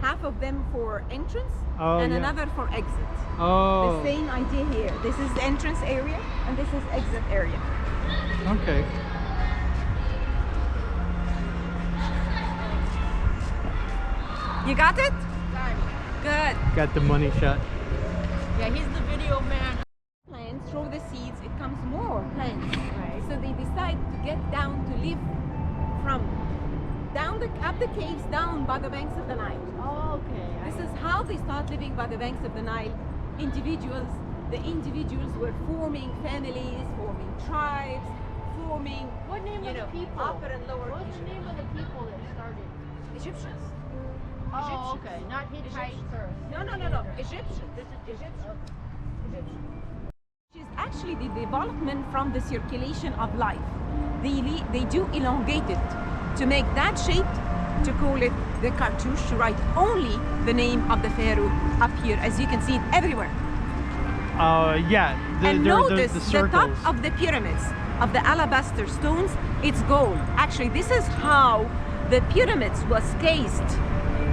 half of them for entrance Oh, and yeah. another for exit. Oh. The same idea here. This is the entrance area and this is exit area. Okay. You got it? Good. Got the money shot. Yeah, he's the video man. Plants, through the seeds, it comes more plants. Right. So they decide to get down to live from up the caves down by the banks of the Nile. Oh, okay. This is how they start living by the banks of the Nile. The individuals were forming families, forming tribes, forming, What name of the people? upper and lower What's the name of the people that started? Egyptians. Oh, Egyptians. okay. Not Hittites first. No. Egyptians. This is Egyptian. Which is actually the development from the circulation of life. They do elongate it to make that shape, to call it the cartouche, to write only the name of the pharaoh up here, as you can see it everywhere. Yeah. And notice the the circles. top of the pyramids, of the alabaster stones, it's gold. Actually, this is how the pyramids was cased,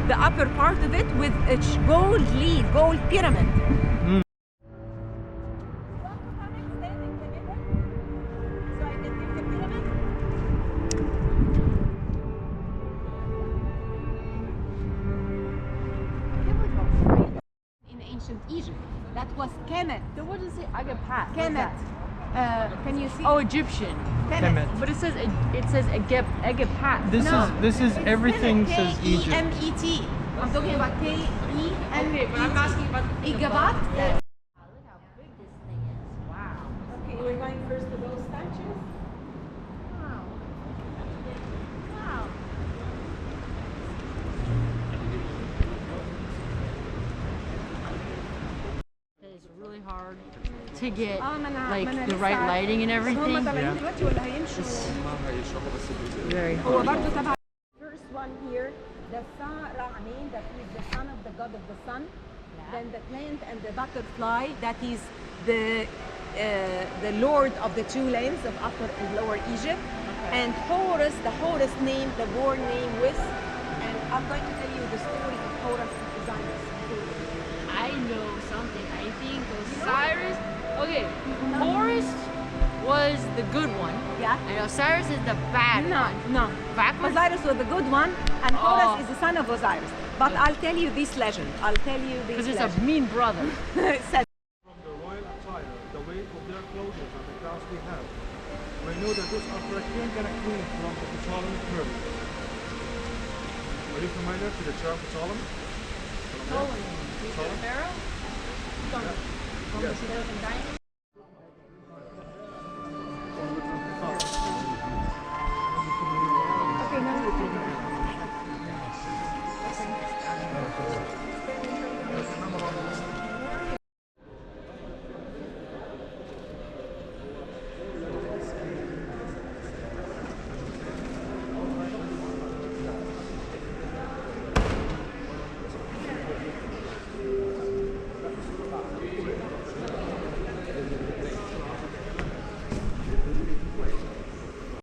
the upper part of it with a gold leaf, gold pyramid. Egypt. That was Kemet. So what does it say? Agapat. Kemet. Can you see? Oh, Egyptian. Kemet. But it says Agapat. This is everything says Egypt. K-E-M-E-T. I'm talking about K-E-M-E-T. Okay, but I'm asking about the Igabat. Look how big this thing is. Wow. Okay, we're going first to those statues. Wow. Wow. It's really hard to get like the right lighting and everything. Very hard. First one here, the Ra-Amin, that is the son of the god of the sun. Then the plant and the butterfly, that is the lord of the two lands of Upper and Lower Egypt. And Horus, the Horus name, the born name with. And I'm going to tell you the story of Horus Osiris. I know something. I think Osiris. Okay, Horus was the good one. Yeah. And Osiris is the bad one. No. Backwards? Osiris was the good one, and Horus is the son of Osiris. But I'll tell you this legend. Because it's a mean brother. Said From the royal attire, the weight of their clothing, and the crowns they have, we know that those are for a king and a queen from the Ptolemy period. Are you familiar to the term Ptolemy? Pharaoh? Yes.